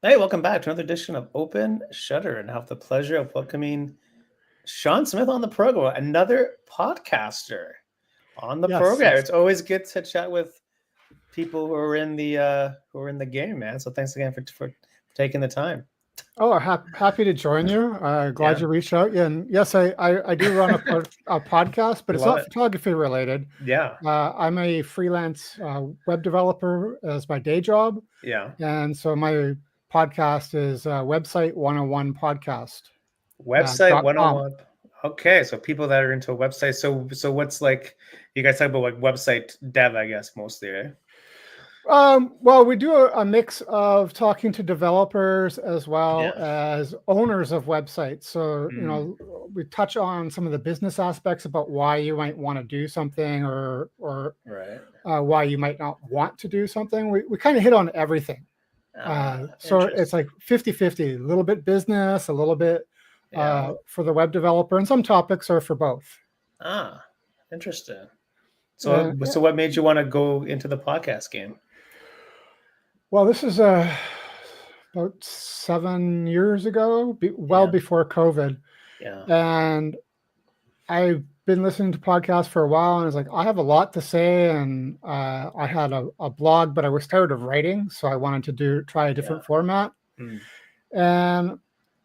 Hey, welcome back to another edition of Open Shutter, and have the pleasure of welcoming Sean Smith on the program, another podcaster on the Yes, program. it's It's always good to chat with people who are in the game, man. So thanks again for taking the time. happy to join you. Glad Yeah, you reached out. Yeah, and yes, I do run a podcast, but it's love not it. photography related. Yeah, I'm a freelance web developer as my day job, yeah. and so my podcast is Website 101 Podcast Website .com. 101. Okay, so people that are into a website. So what's like? You guys talk about like website dev, I guess mostly, right? Well, we do a mix of talking to developers as well Yeah. as owners of websites. So, Mm, we touch on some of the business aspects about why you might want to do something or right. why you might not want to do something. We kind of hit on everything. So it's Interesting. like 50-50, a little bit business, a little bit Yeah. for the web developer, and some topics are for both. Ah, interesting. So, And so what made you want to go into the podcast game? well, this is about 7 years ago, well Yeah, before COVID. yeah, And I've been listening to podcasts for a while, and I was like, I have a lot to say. And I had a blog, but I was tired of writing, so I wanted to try a yeah. different format. Mm, And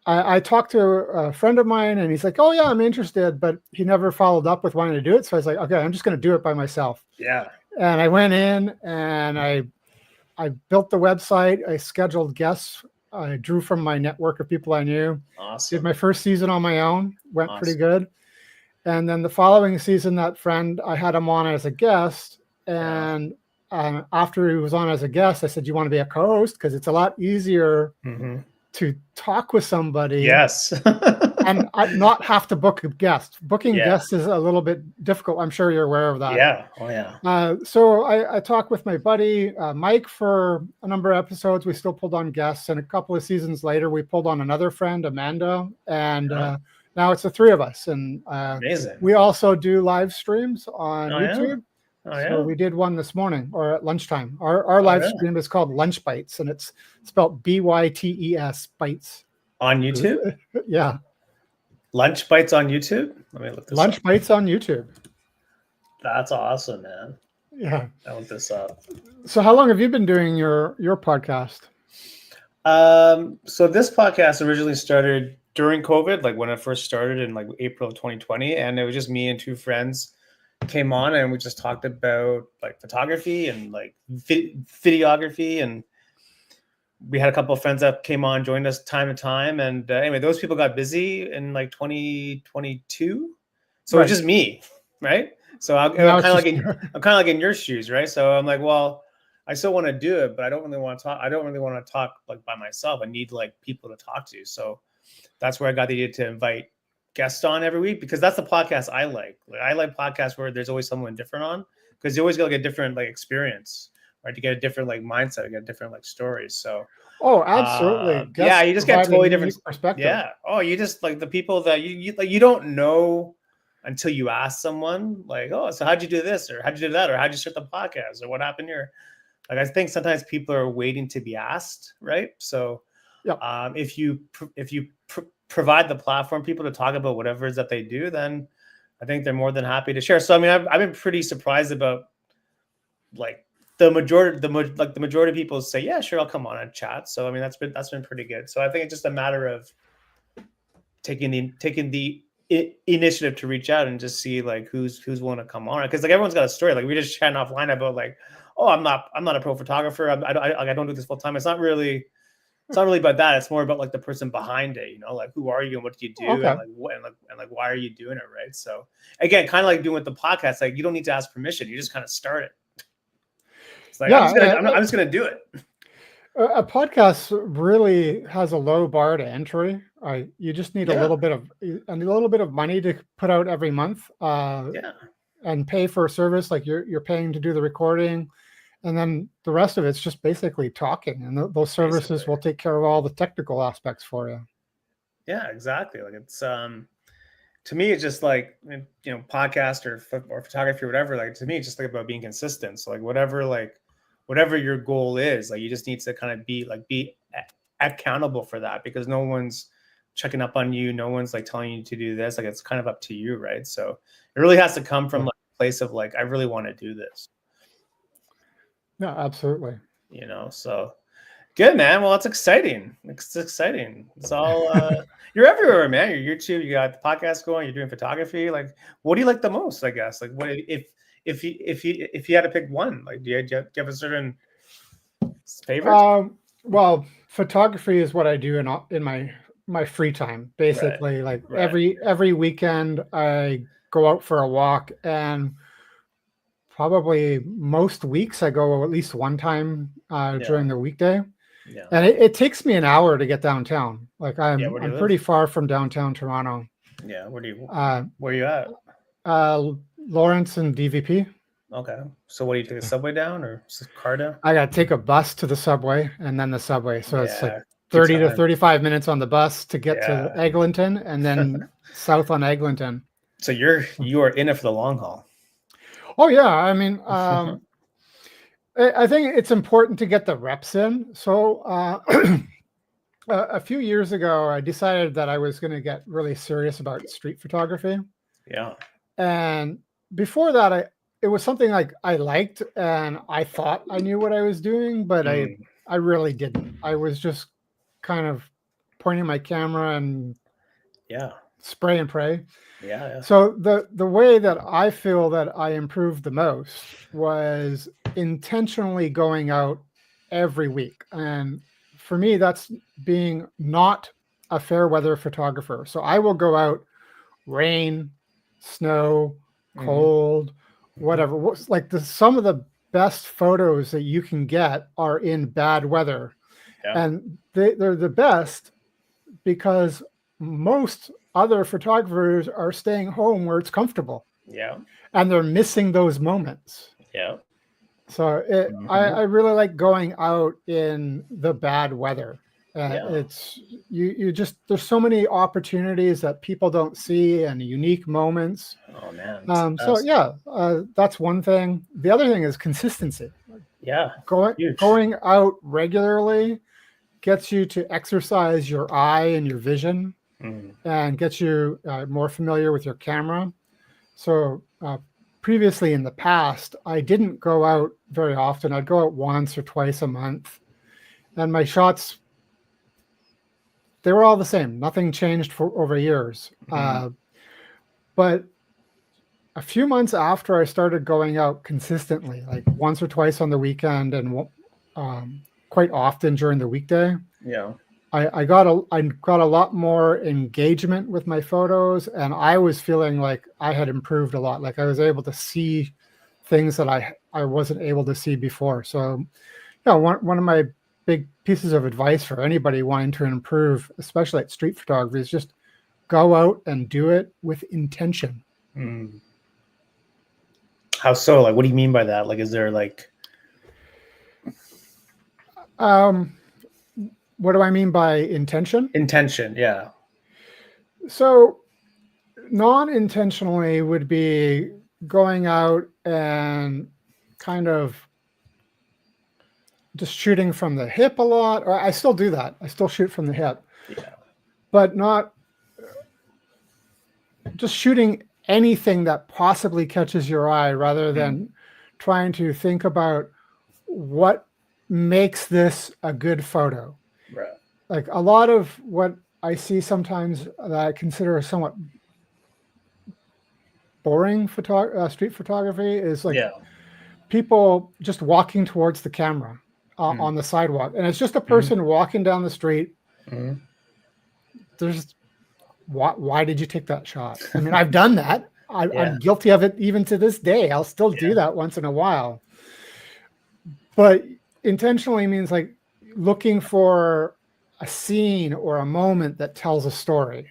I talked to a friend of mine, and he's like, "Oh yeah, I'm interested," but he never followed up with wanting to do it. So I was like, "Okay, I'm just going to do it by myself." yeah, And I went in and I built the website. I scheduled guests. I drew from my network of people I knew. Did awesome, my first season on my own. Went pretty awesome. good. And then the following season, that friend, I had him on as a guest. Yeah. And after he was on as a guest, I said, "You want to be a co-host? Because it's a lot easier Hmm. to talk with somebody Yes. and not have to book a guest. Booking Yeah, guests is a little bit difficult. I'm sure you're aware of that." yeah. Oh, yeah. So I talked with my buddy Mike for a number of episodes. We still pulled on guests, and a couple of seasons later, we pulled on another friend, Amanda, and Yeah. now it's the three of us. And Amazing. we also do live streams on Oh, yeah. YouTube. Oh, So yeah. we did one this morning or at lunchtime. Our Oh, live really? stream is called Lunch Bites, and it's spelled BYTES Bites. On YouTube? Yeah, Lunch Bites on YouTube? Let me look this up. Lunch Bites on YouTube. That's awesome, man. Yeah. I look this up. So how long have you been doing your podcast? So this podcast originally started during COVID, like when it first started in like April of 2020, and it was just me and two friends came on, and we just talked about like photography and like videography, and we had a couple of friends that came on, joined us time to time, and anyway, those people got busy in like 2022, so it was Right. just me, right? So I'm Now kind it's of just like I'm kind of like in your shoes, right? So I'm like, well, I still want to do it, but I don't really want to talk. I don't really want to talk like by myself. I need like people to talk to. So that's where I got the idea to invite guests on every week, because that's the podcast I like. Like I like podcasts where there's always someone different on, because you always get like a different like experience, right? To get a different like mindset, to get different like stories. So Oh, absolutely. yeah, Guests you just get provide a totally different. unique perspective. Yeah. Oh, you just like the people that you like, you don't know until you ask someone like, oh, so how'd you do this, or how'd you do that, or how'd you start the podcast, or what happened here. Like I think sometimes people are waiting to be asked, right? So Yep. if you provide the platform people to talk about whatever it is that they do, then I think they're more than happy to share. So I mean, I've been pretty surprised about like the majority of people say, yeah, sure, I'll come on and chat. So I mean, that's been pretty good. So I think it's just a matter of taking the initiative to reach out and just see like who's willing to come on, because like everyone's got a story. Like we just chatting offline about like, oh, I'm not a pro photographer. I don't do this full time. It's not really about that. It's more about like the person behind it, like who are you and what do you do, and Okay. like what and like why are you doing it, right? So again, kind of like doing with the podcast, like you don't need to ask permission. You just kind of start it. It's like Yeah. I'm just gonna do it. A podcast really has a low bar to entry. You just need Yeah, a little bit of money to put out every month, yeah, and pay for a service like you're paying to do the recording, and then the rest of it's just basically talking, and those services basically. will take care of all the technical aspects for you. Yeah, exactly. Like it's to me, it's just like podcast or photography or whatever. Like to me, it's just like about being consistent. So like whatever your goal is, like you just need to kind of be accountable for that because no one's checking up on you. No one's like telling you to do this. Like it's kind of up to you, right? So it really has to come from like a place of like, I really want to do this. Yeah, absolutely. You know, so good, man. Well, it's exciting. It's exciting. It's all you're everywhere, man. You're YouTube, you got the podcast going, you're doing photography. Like, what do you like the most? I guess. Like, what if you had to pick one? Like, do you have a certain favorite? Well, photography is what I do in my free time. Basically, like every weekend, I go out for a walk, and probably most weeks I go at least one time during the weekday. Yeah. And it takes me an hour to get downtown. Like I'm pretty far from downtown Toronto. Yeah. Where are you at? Lawrence and DVP. Okay. So what do you take the subway down or car down? I got to take a bus to the subway and then the subway. So it's like 30 to 35 minutes on the bus to get to Eglinton and then south on Eglinton. So you are in it for the long haul. Oh yeah. I mean, I think it's important to get the reps in. So a few years ago, I decided that I was going to get really serious about street photography. Yeah. And before that, it was something like I liked and I thought I knew what I was doing, but I really didn't. I was just kind of pointing my camera and spray and pray. Yeah. So the way that I feel that I improved the most was intentionally going out every week. And for me, that's being not a fair weather photographer. So I will go out, rain, snow, cold, whatever. Like some of the best photos that you can get are in bad weather. Yeah. And they're the best because most other photographers are staying home where it's comfortable. Yeah. And they're missing those moments. Yeah. So I really like going out in the bad weather. It's you just there's so many opportunities that people don't see and unique moments. Oh man. That's one thing. The other thing is consistency. Yeah. Going out regularly gets you to exercise your eye and your vision and gets you more familiar with your camera. So previously in the past, I didn't go out very often. I'd go out once or twice a month. And my shots, they were all the same. Nothing changed for over years. But a few months after I started going out consistently, like once or twice on the weekend and quite often during the weekday, I got a lot more engagement with my photos, and I was feeling like I had improved a lot. Like I was able to see things that I wasn't able to see before. So, one of my big pieces of advice for anybody wanting to improve, especially at street photography, is just go out and do it with intention. How so? Like, what do you mean by that? Like, is there like... What do I mean by intention? Intention, yeah. So non-intentionally would be going out and kind of just shooting from the hip a lot. Or I still do that. I still shoot from the hip. Yeah. But not just shooting anything that possibly catches your eye rather than trying to think about what makes this a good photo. Right. Like a lot of what I see sometimes that I consider somewhat boring street photography is like people just walking towards the camera on the sidewalk. And it's just a person walking down the street. There's why did you take that shot? I mean, I've done that. I'm guilty of it even to this day. I'll still do that once in a while. But intentionally means like looking for a scene or a moment that tells a story.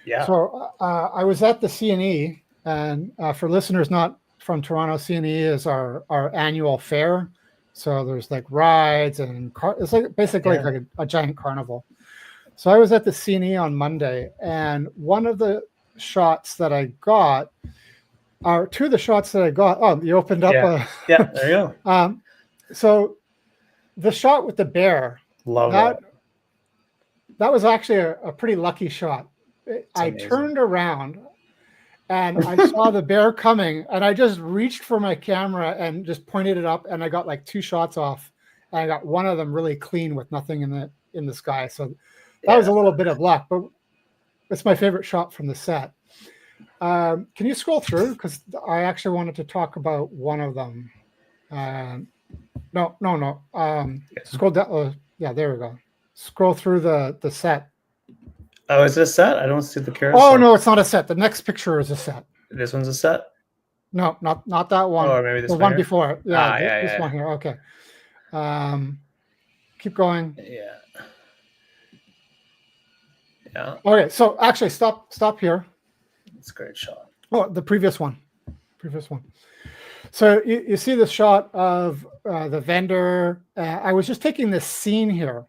Yeah. So I was at the CNE, and for listeners not from Toronto, CNE is our annual fair. So there's like rides and it's like basically like a giant carnival. So I was at the CNE on Monday, and one of the shots that I got, or two of the shots that I got, you opened up there you go. So the shot with the bear, love that. that was actually a pretty lucky shot. I amazing. turned around and I saw the bear coming, and I just reached for my camera and just pointed it up, and I got like 2 shots off, and I got one of them really clean with nothing in the sky. So that was a little bit of luck, but it's my favorite shot from the set. Can you scroll through? Because I actually wanted to talk about one of them. No. Scroll down. Yeah, there we go. Scroll through the set. Oh, is this a set? I don't see the carousel. Oh no, it's not a set. The next picture is a set. This one's a set? No, not that one. Oh, or maybe this the one one here? before. Yeah, Yeah, this one here. Okay. Keep going. Yeah. Yeah. Okay, so actually stop here. It's a great shot. Oh, the previous one. So you see the shot of the vendor. I was just taking this scene here.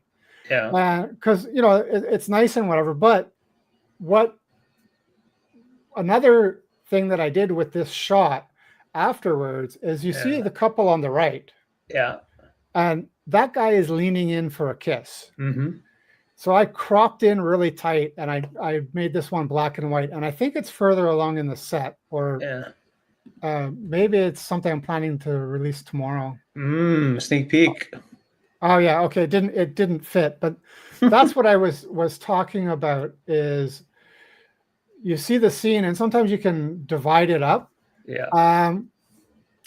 Yeah. Because it's nice and whatever, but another thing that I did with this shot afterwards is you see the couple on the right. Yeah. And that guy is leaning in for a kiss. Mm-hmm. So I cropped in really tight, and I made this one black and white, and I think it's further along in the set, or maybe it's something I'm planning to release tomorrow. Sneak peek. Oh yeah, okay. It didn't fit, but that's what I was talking about. Is you see the scene, and sometimes you can divide it up. Yeah.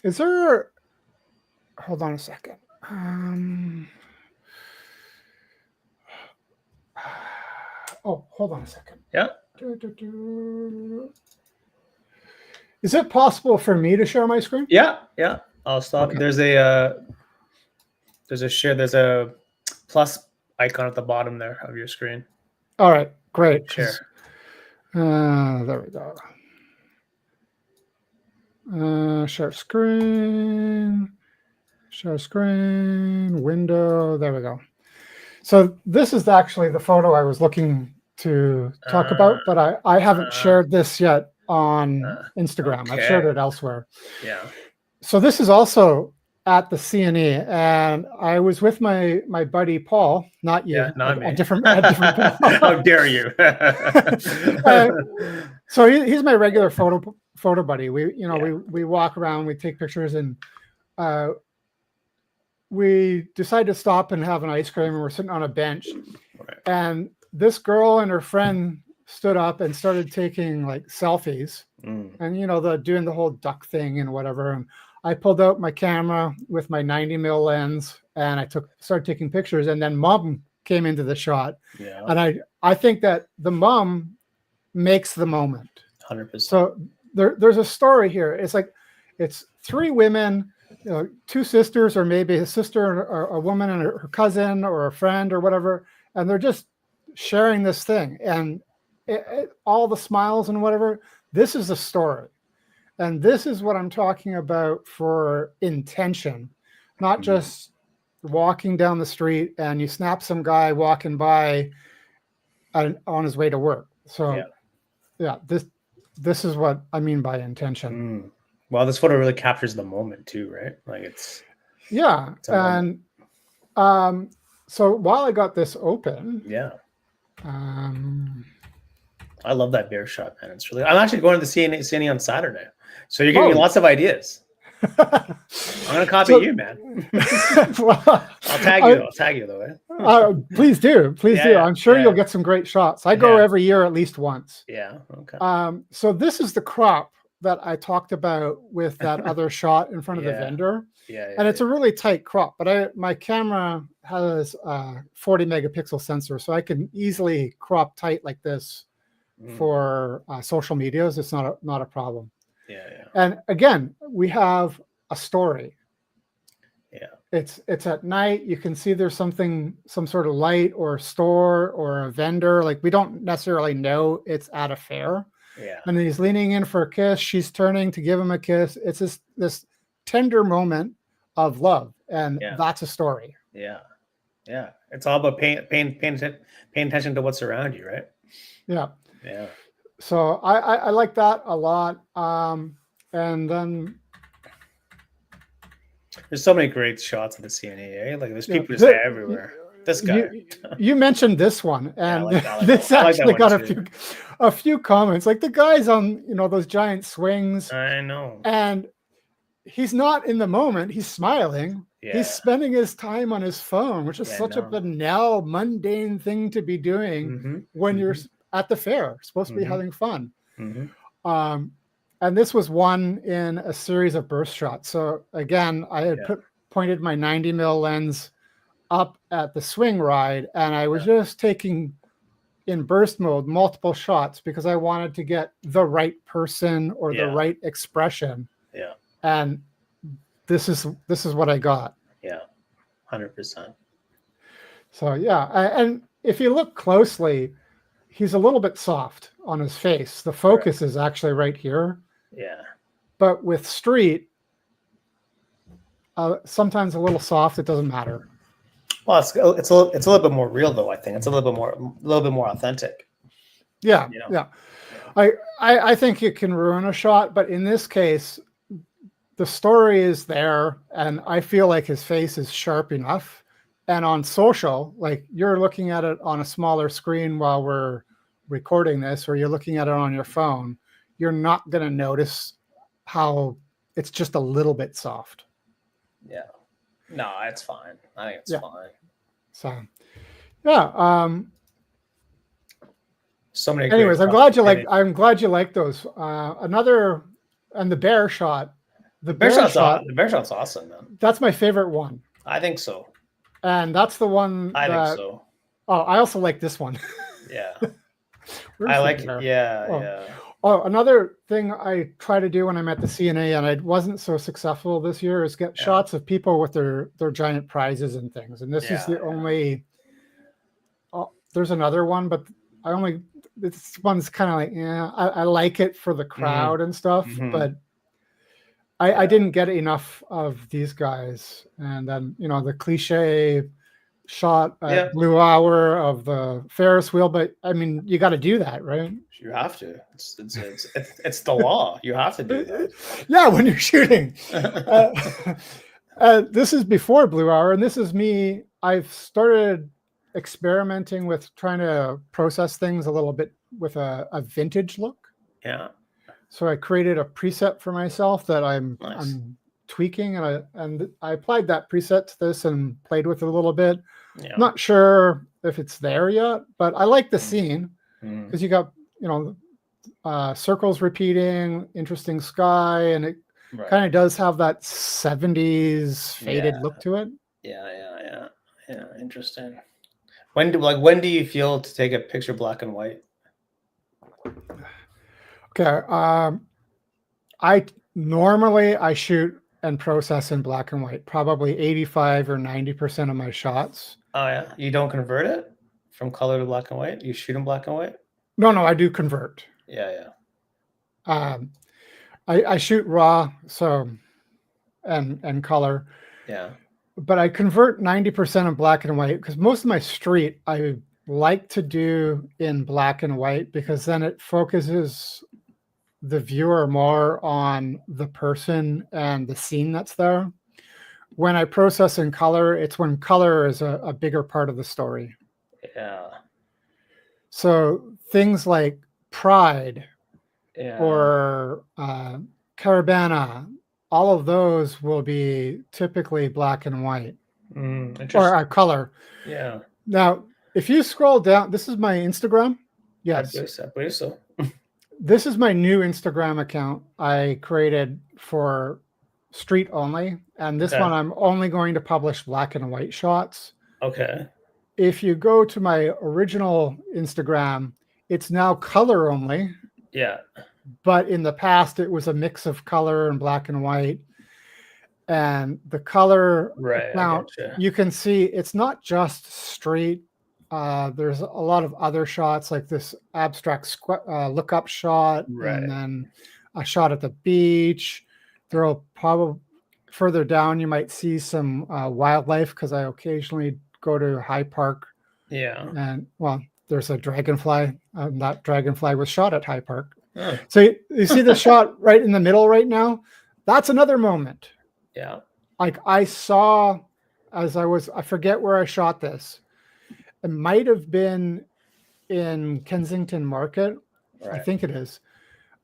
Is there? Hold on a second. Oh, hold on a second. Yeah. Is it possible for me to share my screen? Yeah. I'll stop. Okay. There's a plus icon at the bottom there of your screen. All right, great. Share. There we go. Share screen. Window. There we go. So this is actually the photo I was looking to talk about, but I haven't shared this yet on Instagram. Okay. I've shared it elsewhere. Yeah. So this is also at the CNE, and I was with my buddy Paul, not you, not me. a different Paul. How dare you? So he's my regular photo buddy. We walk around, we take pictures, and we decided to stop and have an ice cream, and we're sitting on a bench. Right. And this girl and her friend stood up and started taking like selfies, and doing the whole duck thing and whatever. And I pulled out my camera with my 90mm lens, and I started taking pictures. And then Mom came into the shot, and I think that the mom makes the moment. 100%. So there's a story here. It's 3 women. 2 sisters, or maybe a sister or a woman and her cousin or a friend or whatever, and they're just sharing this thing, and all the smiles and whatever. This is the story, and this is what I'm talking about for intention, not just walking down the street and you snap some guy walking by on his way to work. So this is what I mean by intention. Well, this photo really captures the moment too, right? Like it's and so while I got this open, I love that bear shot, man. It's really. I'm actually going to the CNE on Saturday, so you're giving me lots of ideas. I'm gonna copy you, man. Well, I'll tag you though. Eh? Please do. I'm sure you'll get some great shots. I go every year at least once. Yeah. Okay. So this is the crop that I talked about with that other shot in front of the vendor. And it's a really tight crop, but my camera has a 40 megapixel sensor, so I can easily crop tight like this for social medias. It's not a problem. And again, we have a story. It's at night. You can see there's some sort of light or a store or a vendor. Like, we don't necessarily know it's at a fair. And he's leaning in for a kiss. She's turning to give him a kiss. It's this tender moment of love, and that's a story. It's all about paying attention to what's around you, right? So I like that a lot. And then there's so many great shots of the CNA. Like, there's people just everywhere. This guy. You mentioned this one, and I like this that actually one got too. a few comments. Like the guy's on, those giant swings, I know. and he's not in the moment. He's smiling. Yeah. He's spending his time on his phone, which is such a banal, mundane thing to be doing when you're at the fair, supposed to be having fun. And this was one in a series of burst shots. So again, I had pointed my 90 mil lens up at the swing ride, and I was just taking in burst mode multiple shots because I wanted to get the right person or the right expression. Yeah. And this is what I got. Yeah. 100%. So yeah, and if you look closely, he's a little bit soft on his face. The focus is actually right here. Yeah. But with street, sometimes a little soft, it doesn't matter. Well, it's a little bit more real though. I think it's a little bit more authentic. Yeah, yeah. I think it can ruin a shot, but in this case, the story is there, and I feel like his face is sharp enough. And on social, like you're looking at it on a smaller screen while we're recording this, or you're looking at it on your phone, you're not going to notice how it's just a little bit soft. Yeah. No, it's fine. I think it's fine. So, yeah. So many. Anyways, I'm glad you like those. Another, and the bear shot. The bear shot's awesome, man. That's my favorite one. I think so. And that's the one. I think so. Oh, I also like this one. Yeah. I like it. Yeah, yeah. Oh, another thing I try to do when I'm at the CNA, and I wasn't so successful this year, is get shots of people with their giant prizes and things. And this is the only. Oh, there's another one, but this one's kind of like, I like it for the crowd and stuff, but I didn't get enough of these guys. And then, the cliche shot at Blue Hour of the Ferris wheel, but I mean, you got to do that, right? You have to. It's the law. You have to do that. Yeah, when you're shooting. This is before Blue Hour, and this is me. I've started experimenting with trying to process things a little bit with a vintage look. Yeah. So I created a preset for myself that I'm tweaking, and I applied that preset to this and played with it a little bit. Yeah. Not sure if it's there yet, but I like the scene because you got circles repeating, interesting sky, and it kind of does have that 70s faded look to it. Yeah. Interesting. When do you feel to take a picture black and white? Okay. I normally shoot and process in black and white, probably 85 or 90% of my shots. Oh yeah. You don't convert it from color to black and white? You shoot in black and white? No, I do convert. Yeah. I shoot raw, so and color. Yeah. But I convert 90% of black and white because most of my street I like to do in black and white because then it focuses the viewer more on the person and the scene that's there. When I process in color, it's when color is a bigger part of the story. Yeah. So things like Pride or Caravana, all of those will be typically black and white or color. Yeah. Now, if you scroll down, this is my Instagram. Yes. I believe so. This is my new Instagram account I created for street only. And this one, I'm only going to publish black and white shots. Okay. If you go to my original Instagram, it's now color only. Yeah. But in the past, it was a mix of color and black and white. And the color account, you can see it's not just street. There's a lot of other shots like this abstract look up shot, and then a shot at the beach. There'll probably further down, you might see some wildlife because I occasionally go to High Park. Yeah. And there's a dragonfly. That dragonfly was shot at High Park. Oh. So you see the shot right in the middle right now? That's another moment. Yeah. Like I saw as I forget where I shot this, It might have been in Kensington Market. I Right. think it is.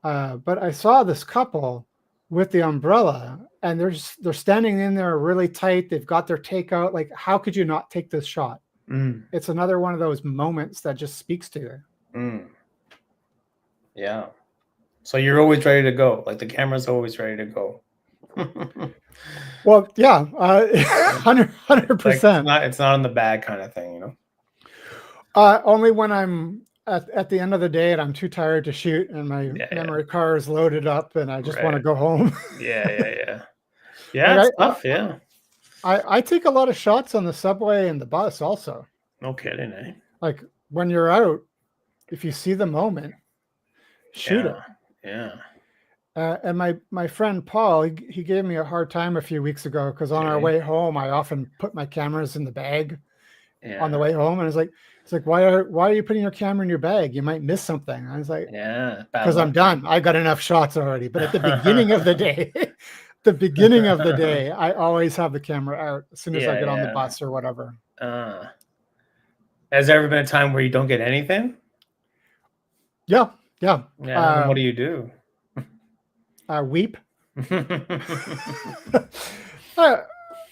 But I saw this couple with the umbrella, and they're standing in there really tight. They've got their takeout. Like, how could you not take this shot? Mm. It's another one of those moments that just speaks to you. Mm. Yeah. So you're always ready to go. Like the camera's always ready to go. Well, yeah, 100%. Like it's not in the bag kind of thing, you know? Only when I'm at the end of the day and I'm too tired to shoot and my memory card is loaded up and I just want to go home. Yeah. Yeah, Like it's tough. Yeah. I take a lot of shots on the subway and the bus also. No kidding, eh? Like when you're out, if you see the moment, shoot it. Yeah. And my friend Paul, he gave me a hard time a few weeks ago because on our way home, I often put my cameras in the bag on the way home, and it's like why are you putting your camera in your bag? You might miss something. I was like, because I'm done. I got enough shots already. But at the beginning of the day, I always have the camera out as soon as I get on the bus or whatever. Has there ever been a time where you don't get anything? Yeah. What do you do? Weep.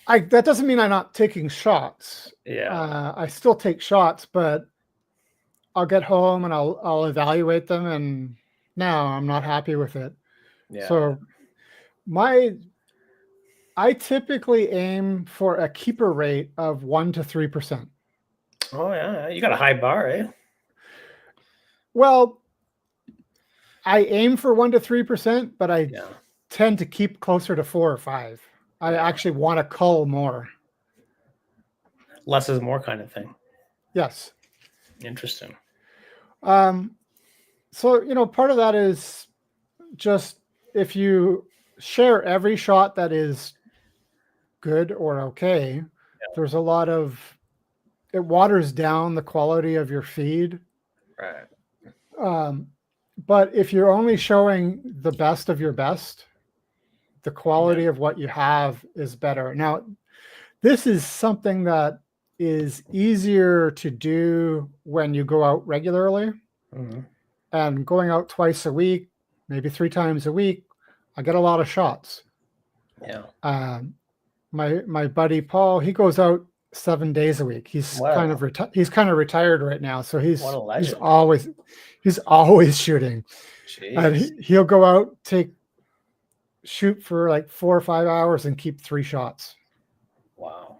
That doesn't mean I'm not taking shots. Yeah. I still take shots, but I'll get home and I'll evaluate them, and now I'm not happy with it. Yeah. So I typically aim for a keeper rate of 1 to 3%. Oh yeah, you got a high bar, eh? Well, I aim for 1 to 3%, but I tend to keep closer to 4 or 5. I actually want to cull more. Less is more kind of thing. Yes. Interesting. So, part of that is just if you share every shot that is good or okay, there's a lot of, it waters down the quality of your feed. Right. But if you're only showing the best of your best, the quality of what you have is better. Now, this is something that is easier to do when you go out regularly. And going out twice a week, maybe 3 times a week, I get a lot of shots. Yeah. My buddy Paul, he goes out 7 days a week. He's kind of retired right now, so he's always shooting. Jeez. And he'll go out, shoot for like 4 or 5 hours and keep 3 shots. Wow.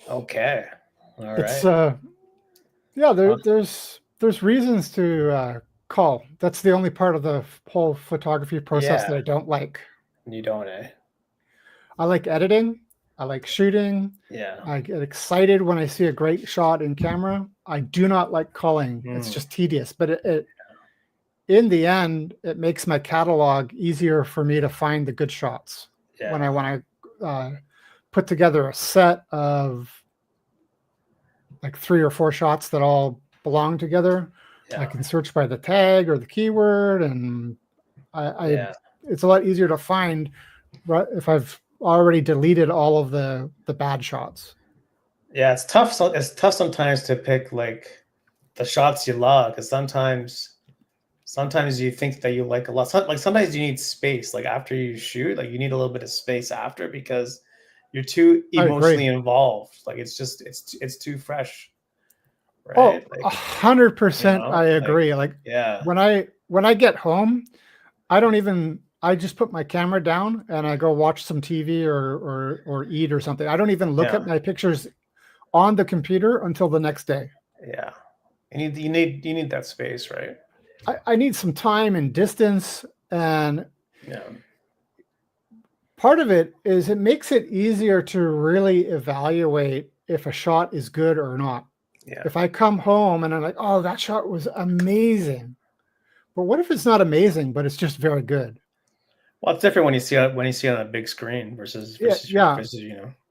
Okay. All it's, right. there's reasons to call. That's the only part of the whole photography process that I don't like. You don't, eh? I like editing. I like shooting. Yeah. I get excited when I see a great shot in camera. I do not like culling. It's just tedious, but it in the end, it makes my catalog easier for me to find the good shots when I want to put together a set of like 3 or 4 shots that all belong together. I can search by the tag or the keyword, and it's a lot easier to find if I've already deleted all of the bad shots. Yeah, it's tough. So it's tough sometimes to pick like the shots you love, because sometimes you think that you like a lot. Like sometimes you need space. Like after you shoot, like you need a little bit of space after because you're too emotionally involved. Like it's too fresh. Right? Oh, 100%. I agree. Like when I get home, I just put my camera down and I go watch some TV or eat or something. I don't even look at my pictures on the computer until the next day. Yeah. You need that space, right? I need some time and distance, and part of it is it makes it easier to really evaluate if a shot is good or not. Yeah. If I come home and I'm like, oh, that shot was amazing. But what if it's not amazing, but it's just very good? Well, it's different when you see it on a big screen versus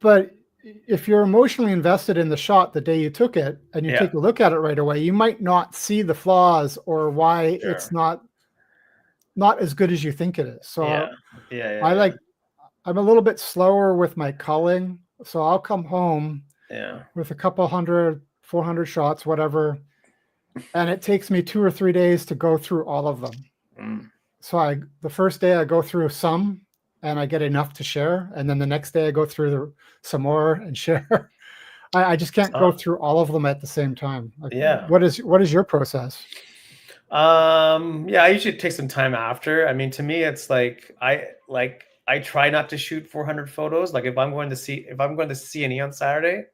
But if you're emotionally invested in the shot the day you took it and you take a look at it right away, you might not see the flaws or why it's not as good as you think it is. So I'm a little bit slower with my culling. So I'll come home Yeah. with a couple 100, 400 shots, whatever. And it takes me 2 or 3 days to go through all of them. Mm. So the first day I go through some and I get enough to share. And then the next day I go through some more and share. I just can't go through all of them at the same time. Like, Yeah. What is your process? Yeah, I usually take some time after. I mean, to me, it's like I try not to shoot 400 photos. Like if I'm going to CNE on Saturday,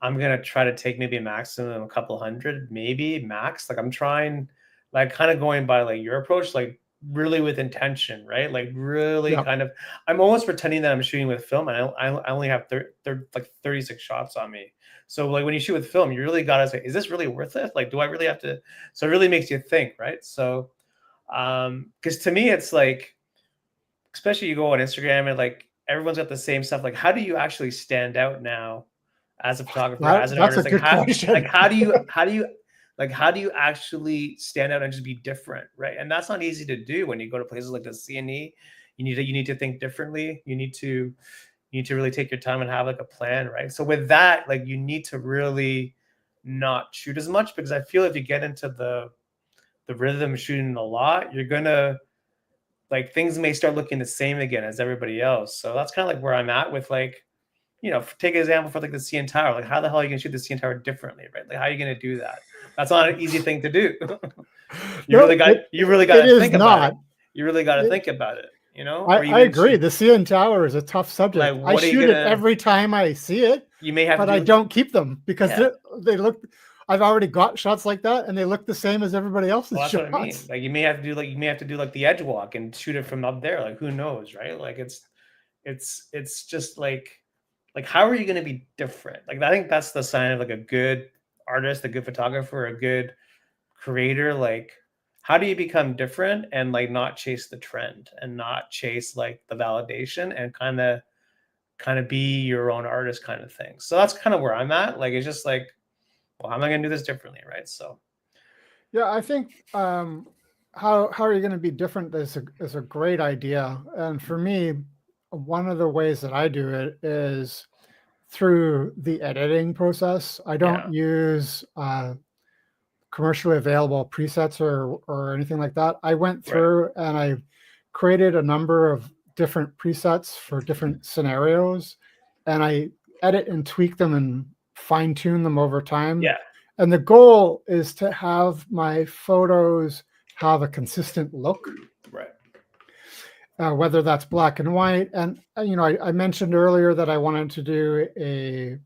I'm gonna try to take maybe a maximum of a couple hundred, maybe max. Like I'm trying, like kind of going by like your approach, like really with intention, right? Like really Yeah. kind of, I'm almost pretending that I'm shooting with film, and I only have like 36 shots on me. So like when you shoot with film, you really gotta say, is this really worth it? Like, do I really have to? So it really makes you think, right? So, because to me, it's like, especially you go on Instagram and like everyone's got the same stuff. Like, how do you actually stand out now as a photographer, as an That's a artist? good question. How do you actually stand out and just be different, right? And that's not easy to do when you go to places like the CNE. You need to think differently. You need to really take your time and have like a plan, right? So with that, like you need to really not shoot as much, because I feel if you get into the rhythm of shooting a lot, you're gonna, like, things may start looking the same again as everybody else. So that's kind of like where I'm at with, like, take an example for like the CN Tower. Like, how the hell are you gonna shoot the CN Tower differently, right? Like, how are you gonna do that? That's not an easy thing to do. You really got to think about it. You really got to think about it. I agree. The CN Tower is a tough subject. Like, I shoot it every time I see it. You may have, but I don't keep them because they look. I've already got shots like that, and they look the same as everybody else's shots. That's what I mean. Like you may have to do like the edge walk and shoot it from up there. Like who knows, right? Like it's just like how are you going to be different? Like I think that's the sign of like a good artist, a good photographer, a good creator. Like how do you become different and like not chase the trend and not chase like the validation and kind of be your own artist kind of thing. So that's kind of where I'm at. Like it's just like, well, how am I going to do this differently, right? So yeah, I think how are you going to be different is a great idea. And for me, one of the ways that I do it is through the editing process. I don't use commercially available presets or anything like that. I went through and I created a number of different presets for different scenarios, and I edit and tweak them and fine tune them over time. Yeah. And the goal is to have my photos have a consistent look. Right. Whether that's black and white. And, I mentioned earlier that I wanted to do a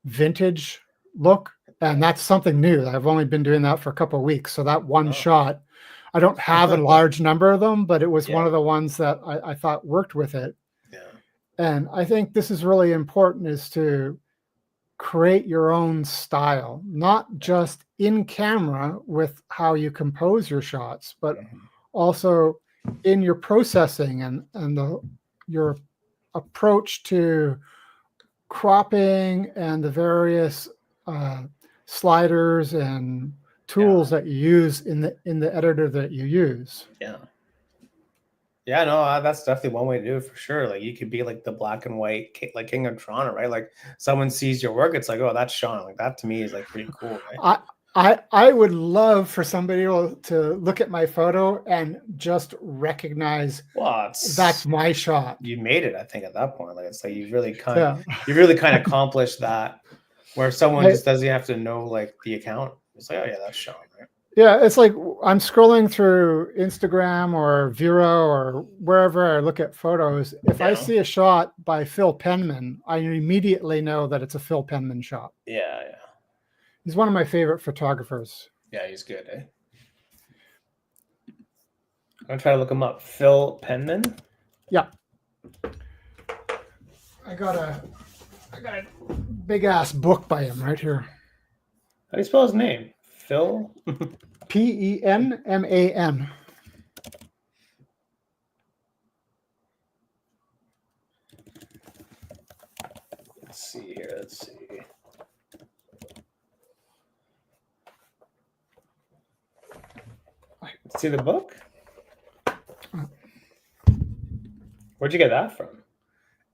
vintage look, and that's something new. I've only been doing that for a couple of weeks. So that one shot, I don't have a large number of them, but it was one of the ones that I thought worked with it. Yeah. And I think this is really important, is to create your own style, not just in camera with how you compose your shots, but also in your processing and your approach to cropping and the various sliders and tools that you use in the editor that you use. Yeah, no, that's definitely one way to do it for sure. Like you could be like the black and white, like King of Toronto, right? Like someone sees your work, it's like, oh, that's Sean. Like that to me is like pretty cool, right? I would love for somebody to look at my photo and just recognize, that's my shot. You made it, I think, at that point. Like it's like you really kind of accomplished that, where someone just doesn't have to know like the account. It's like, oh yeah, that's Sean, right? Yeah, it's like I'm scrolling through Instagram or Vero or wherever I look at photos. If I see a shot by Phil Penman, I immediately know that it's a Phil Penman shot. Yeah. He's one of my favorite photographers. Yeah, he's good, eh? I'm gonna try to look him up. Phil Penman? Yeah. I got a big ass book by him right here. How do you spell his name? Phil? Penman. Let's see here. Let's see. See the book? Where'd you get that from?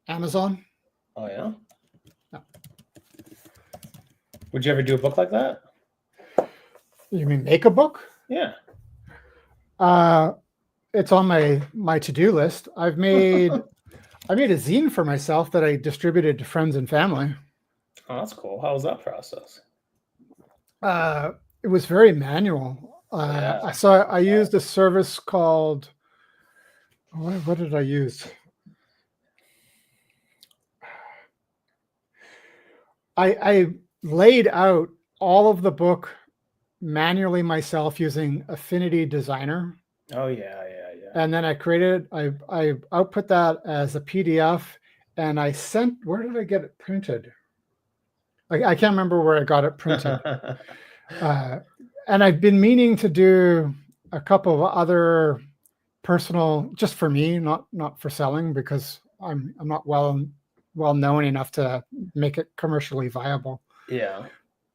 Amazon. Oh, yeah? Would you ever do a book like that? You mean make a book? Yeah. It's on my to-do list. I made a zine for myself that I distributed to friends and family. Oh, that's cool. How was that process? It was very manual. Yeah. So I used a service called, what did I use? I laid out all of the book manually myself using Affinity Designer. Oh yeah. And then I output that as a PDF, and I sent, where did I get it printed? I can't remember where I got it printed. And I've been meaning to do a couple of other personal, just for me, not for selling, because I'm not well known enough to make it commercially viable. Yeah.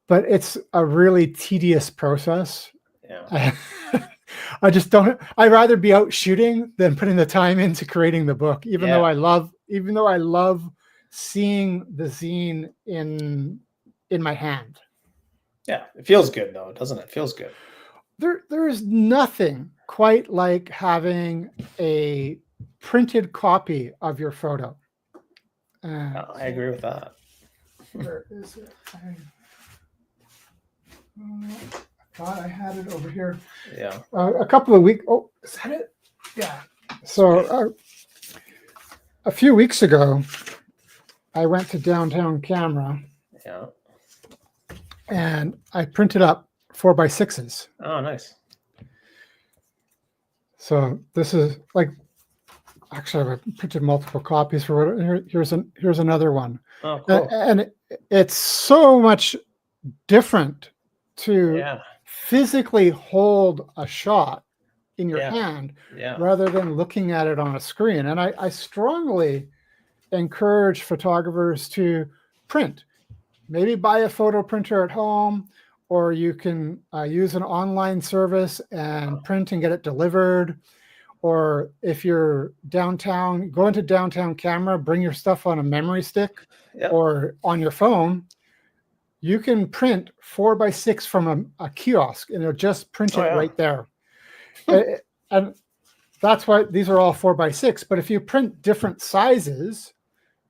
But it's a really tedious process. Yeah. I just don't. I'd rather be out shooting than putting the time into creating the book. Even though I love seeing the zine in my hand. Yeah, it feels good though, doesn't it? It feels good. There is nothing quite like having a printed copy of your photo. I agree with that. Where is it? I thought I had it over here. Yeah. A couple of weeks. Oh, is that it? Yeah. So a few weeks ago, I went to Downtown Camera. Yeah. And I printed up 4x6s. Oh, nice. So this is like, actually, I've printed multiple copies for what. Here's another one. Oh, cool. And it's so much different to physically hold a shot in your hand rather than looking at it on a screen. And I strongly encourage photographers to print. Maybe buy a photo printer at home, or you can use an online service and print and get it delivered. Or if you're downtown, go into Downtown Camera, bring your stuff on a memory stick or on your phone. You can print 4x6 from a kiosk, and it'll just print it right there. And that's why these are all 4x6. But if you print different sizes,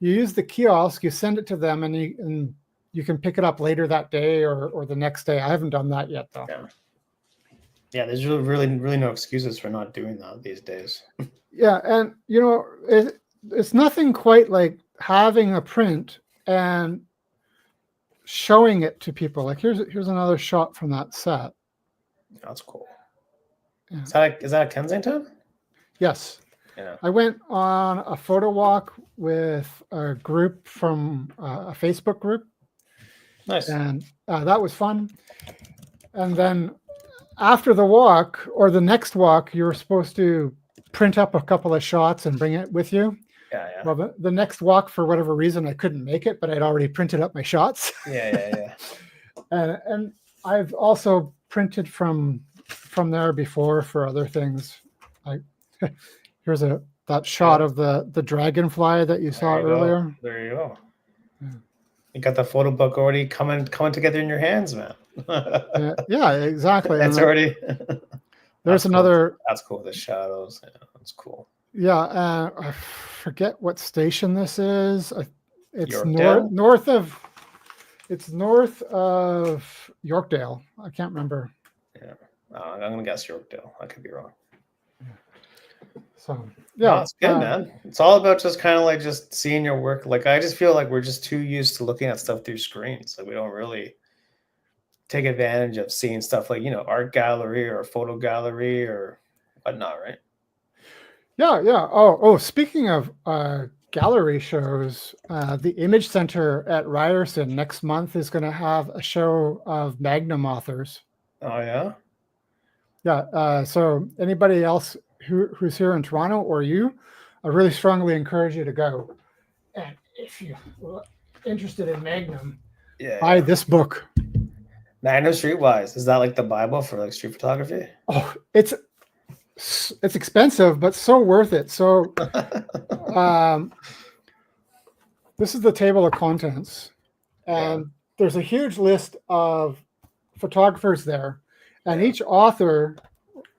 you use the kiosk, you send it to them, and you can pick it up later that day or the next day. I haven't done that yet, though. Yeah, there's really no excuses for not doing that these days. Yeah, and it's nothing quite like having a print and showing it to people. Like here's another shot from that set. That's cool. Yeah. Is that Kensington? Yes. Yeah. I went on a photo walk with a group from a Facebook group. Nice. And that was fun. And then after the walk or the next walk, you were supposed to print up a couple of shots and bring it with you. Yeah. Well, the next walk, for whatever reason, I couldn't make it, but I'd already printed up my shots. Yeah. And I've also printed from there before for other things. Here's that shot of the dragonfly that you saw earlier. There you go. You got the photo book already coming together in your hands, man. Yeah, exactly. That's already. There's another. That's cool. The shadows. Yeah, that's cool. Yeah, I forget what station this is. It's Yorkdale? north of. It's north of Yorkdale. I can't remember. Yeah, I'm gonna guess Yorkdale. I could be wrong. So yeah, it's good, man. It's all about just kind of like just seeing your work. Like I just feel like we're just too used to looking at stuff through screens. Like we don't really take advantage of seeing stuff like art gallery or photo gallery or whatnot, right? Yeah. Oh, speaking of gallery shows, the Image Center at Ryerson next month is going to have a show of Magnum authors. Oh yeah. Yeah. So anybody else who's here in Toronto or you, I really strongly encourage you to go. And if you're interested in Magnum, buy this book. Magnum Streetwise. Is that like the Bible for like street photography? Oh, it's expensive, but so worth it. So this is the table of contents. And there's a huge list of photographers there, and Yeah. each author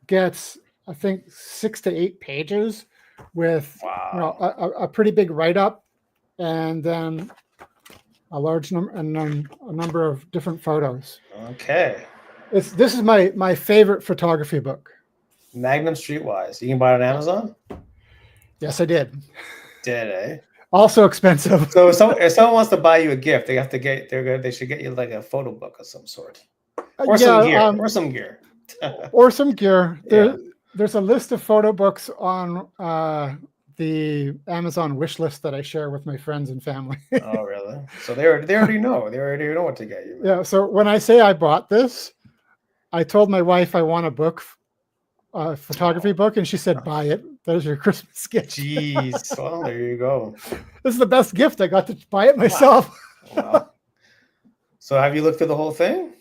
gets, I think, 6 to 8 pages with Wow. a pretty big write up, and then a large number and then a number of different photos. Okay. This is my favorite photography book. Magnum Streetwise. You can buy it on Amazon? Yes, I did. Did, eh? Also expensive. So if someone wants to buy you a gift, they have to they should get you like a photo book of some sort. Or some gear. Or some gear. Or some gear. Yeah. There's a list of photo books on the Amazon wish list that I share with my friends and family. Oh, really? So they already know. They already know what to get you. Yeah. So when I say I bought this, I told my wife I want a book, a photography book, and she said, "Buy it. There's your Christmas gift." Jeez. Well, there you go. This is the best gift. I got to buy it myself. Wow. So have you looked through the whole thing?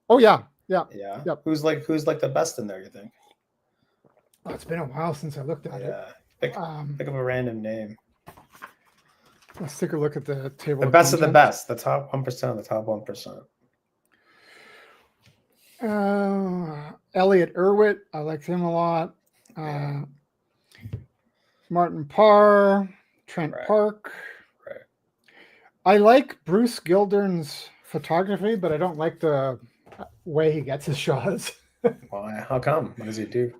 Oh yeah. Yeah. Yeah. Yep. Who's like the best in there, you think? Oh, it's been a while since I looked at it. Think of a random name. Let's take a look at the table. The best of the best. The top 1% of the top 1%. Elliot Erwitt. I liked him a lot. Martin Parr, Trent Park. Right. I like Bruce Gildern's photography, but I don't like the way he gets his shots. Why? How come? What does he do?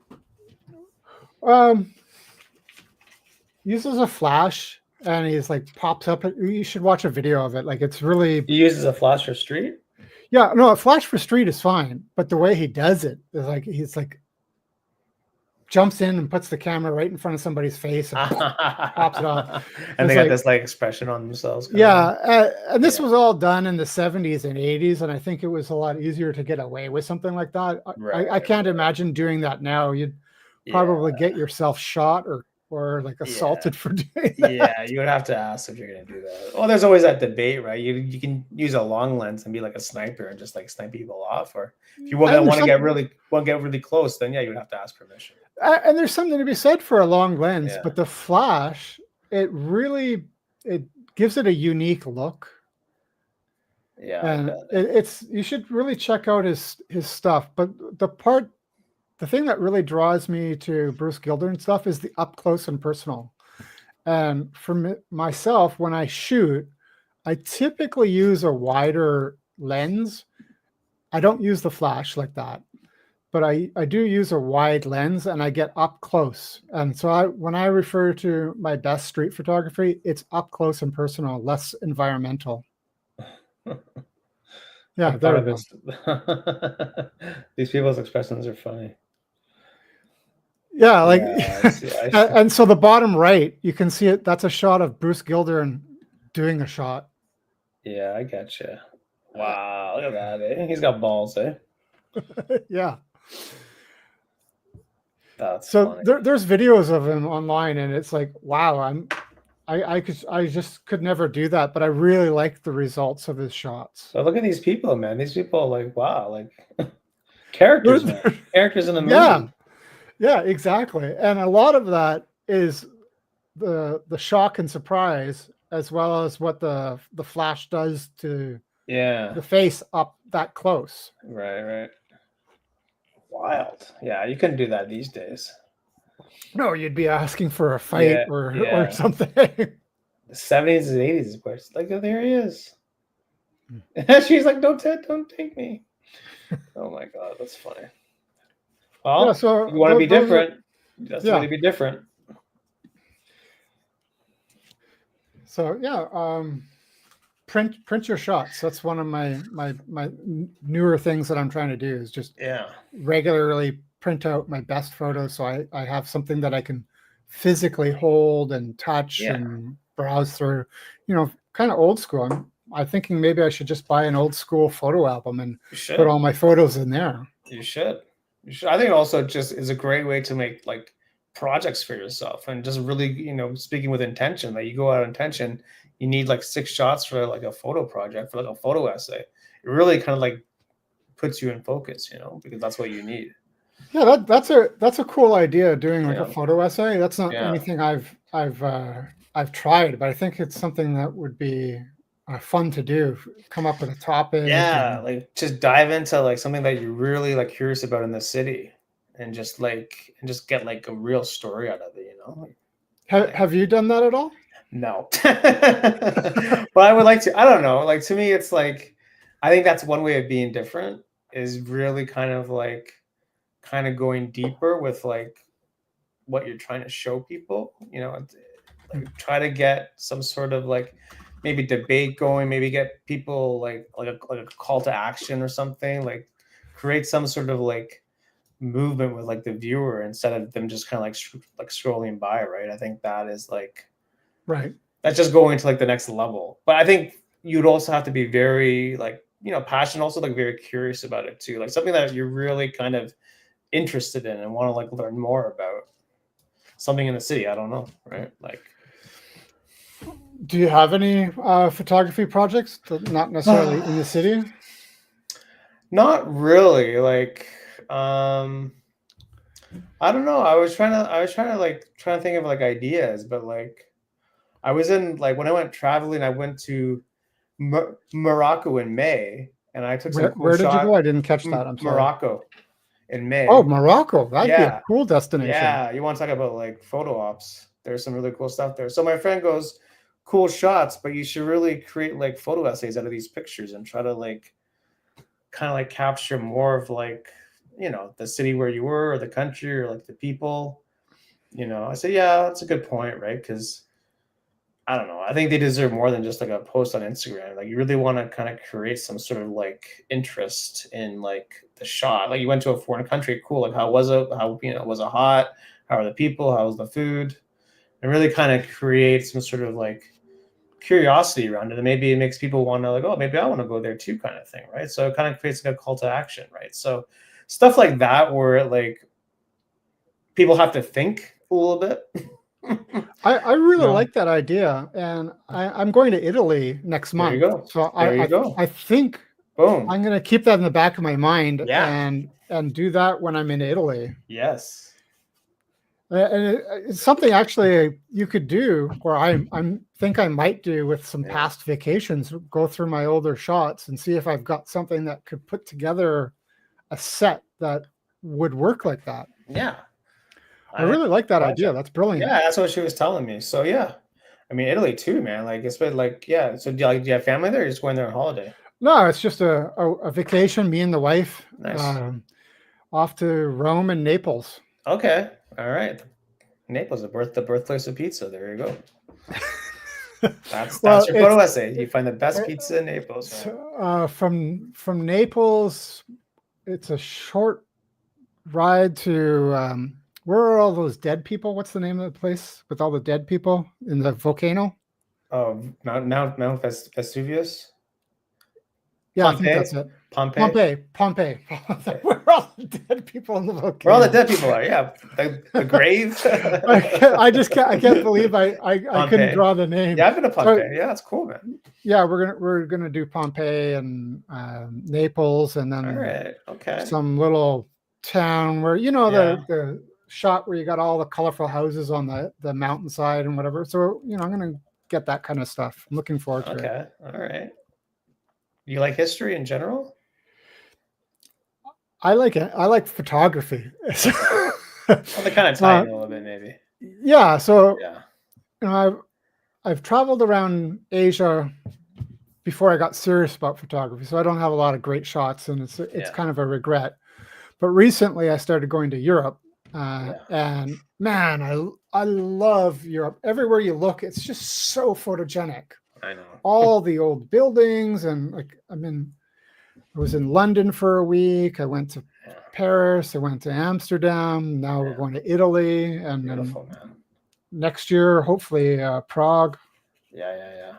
Uses a flash, and he's like pops up. You should watch a video of it. Like it's really. He uses a flash for street. Yeah, no, a flash for street is fine, but the way he does it is like he's like jumps in and puts the camera right in front of somebody's face and pops it off. And they got this like expression on themselves. Yeah, and this was all done in the 70s and 80s, and I think it was a lot easier to get away with something like that. I can't imagine doing that now. You'd probably get yourself shot or like assaulted for doing that. Yeah, you would have to ask if you're going to do that. Well, there's always that debate, right? You can use a long lens and be like a sniper and just like snipe people off, or if you want to get really close, then yeah, you would have to ask permission. And there's something to be said for a long lens, but the flash, it gives it a unique look. Yeah, and it's you should really check out his stuff. But the thing that really draws me to Bruce Gildern stuff is the up close and personal. And for myself, when I shoot, I typically use a wider lens. I don't use the flash like that, but I do use a wide lens and I get up close. And so when I refer to my best street photography, it's up close and personal, less environmental. Yeah, these people's expressions are funny. Yeah, like and so the bottom right, you can see it. That's a shot of Bruce Gildern doing a shot. Yeah, I gotcha. Wow, look at that. Eh? He's got balls, eh? Yeah. That's so there's videos of him online, and it's like, wow, I just could never do that, but I really like the results of his shots. So look at these people, man. These people are like, wow, like characters, man. Characters in the movie. Yeah, exactly. And a lot of that is the shock and surprise, as well as what the flash does to the face up that close. Right. Wild. Yeah, you couldn't do that these days. No, you'd be asking for a fight or something. The 70s and 80s, but like, there he is. She's like, don't take me. Oh my God, that's funny. Well, so you want to be different. That's going to be different. So print your shots. That's one of my newer things that I'm trying to do is just regularly print out my best photos, so I have something that I can physically hold and touch and browse through. Kind of old school. I'm thinking maybe I should just buy an old school photo album and put all my photos in there. You should. I think it also just is a great way to make like projects for yourself and just really, speaking with intention. Like you go out intention, you need like 6 shots for like a photo project, for like a photo essay. It really kind of like puts you in focus, because that's what you need. Yeah, that's a cool idea, doing like a photo essay. That's not anything I've tried, but I think it's something that would be fun to do. Come up with a topic. Yeah, And, like just dive into like something that you're really like curious about in the city, and just get like a real story out of it, you know? have you done that at all? No. But I would like to. I don't know. Like to me, it's like I think that's one way of being different is really kind of going deeper with like what you're trying to show people. You know, like try to get some sort of like maybe debate going, maybe get people like a call to action or something. Like create some sort of like movement with like the viewer instead of them just kind of like scrolling by, right? I think that is like Right. that's just going to like the next level. But I think you'd also have to be very like passionate, also like very curious about it too, like something that you're really kind of interested in and want to like learn more about something in the city. I don't know, right? Like, Do you have any photography projects that not necessarily in the city? not really. Like, I don't know. I was trying to think of like ideas, but like, I was in like when I went traveling, I went to Morocco in May, and I took some cool Where did you go? shot. I didn't catch that. I'm sorry. Morocco in Oh, May. Morocco. That'd be a Yeah, cool destination. yeah. You want to talk about like photo ops? There's some really cool stuff there. So my friend goes, cool shots, but you should really create like photo essays out of these pictures and try to like kind of like capture more of like the city where you were or the country or like the people. I said, yeah, that's a good point, right? Because I don't know. I think they deserve more than just like a post on Instagram. Like you really want to kind of create some sort of like interest in like the shot. Like you went to a foreign country, cool. Like how was it? How was it hot? How are the people? How was the food? And really kind of create some sort of like curiosity around it. And maybe it makes people want to like, oh, maybe I want to go there too, kind of thing, right? So it kind of creates like a call to action, right? So stuff like that where like people have to think a little bit. I really No. like that idea, and I'm going to Italy next There you month. go. So There you go. I think Boom. I'm going to keep that in the back of my mind Yeah. and do that when I'm in Italy. Yes. And it's something actually you could do, or I'm think I might do with some Yeah. past vacations. Go through my older shots and see if I've got something that could put together a set that would work like that. Yeah. I really like that project. idea. That's brilliant. Yeah, that's what she was telling me. So yeah. I mean Italy too, man. Like it's been like, yeah. So do you have family there or you're just going there on holiday? No, it's just a vacation. Me and the wife, Nice. off to Rome and Naples. Okay. All right. Naples, the birthplace of pizza. There you go. That's Well, your photo essay. You find the best pizza in Naples. From Naples, it's a short ride to where are all those dead people? What's the name of the place with all the dead people in the volcano? Oh, Mount Vesuvius. Yeah, Pompeii? I think that's it. Pompeii. Pompeii. Where are all the dead people in the volcano? Where all the dead people are, yeah. The grave. I can't believe I couldn't draw the name. Yeah, I've been to Pompeii. Yeah, that's cool, man. Yeah, we're gonna do Pompeii and Naples, and then all right, okay, some little town where the shot where you got all the colorful houses on the mountainside and whatever. So I'm gonna get that kind of stuff. I'm looking forward to it. Okay, all right. You like history in general? I like it. I like photography. Well, they kind of tie in a little bit, maybe. Yeah. So yeah. I've traveled around Asia before I got serious about photography, so I don't have a lot of great shots, and it's kind of a regret. But recently, I started going to Europe, and man, I love Europe. Everywhere you look, it's just so photogenic. I know. All the old buildings, and like I was in London for a week. I went to Paris. I went to Amsterdam. Now we're going to Italy, and beautiful, man. Next year, hopefully, Prague. Yeah.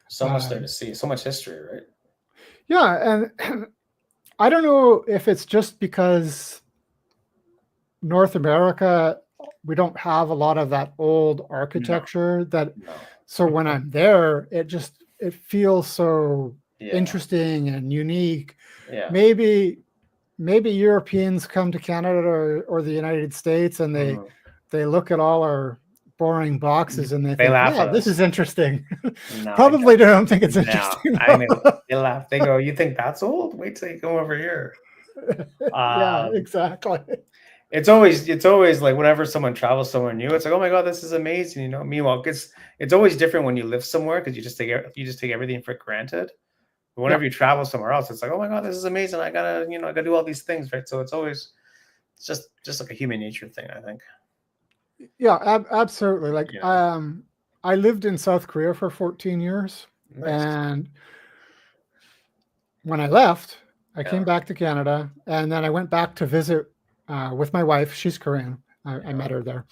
So much there to see. So much history, right? Yeah, and I don't know if it's just because North America, we don't have a lot of that old architecture so when I'm there, it feels so interesting and unique. Yeah. Maybe Europeans come to Canada or the United States and they look at all our boring boxes and they They think, laugh yeah, at this us. is interesting. No, I Probably don't think it's no, interesting. I mean, they laugh. They go, "You think that's old? Wait till you come over here." Yeah, Um, exactly. it's always like whenever someone travels somewhere new, it's like, oh my god, this is amazing. Meanwhile, it's always different when you live somewhere because you just take everything for granted. But Yeah, whenever you travel somewhere else, it's like, oh my god, this is amazing. I gotta do all these things, right? So it's just like a human nature thing, I think. yeah, absolutely. Like, Yeah, I lived in South Korea for 14 years, nice. and when I left, I Yeah, came back to Canada, and then I went back to visit with my wife. She's Korean. I yeah, met her there,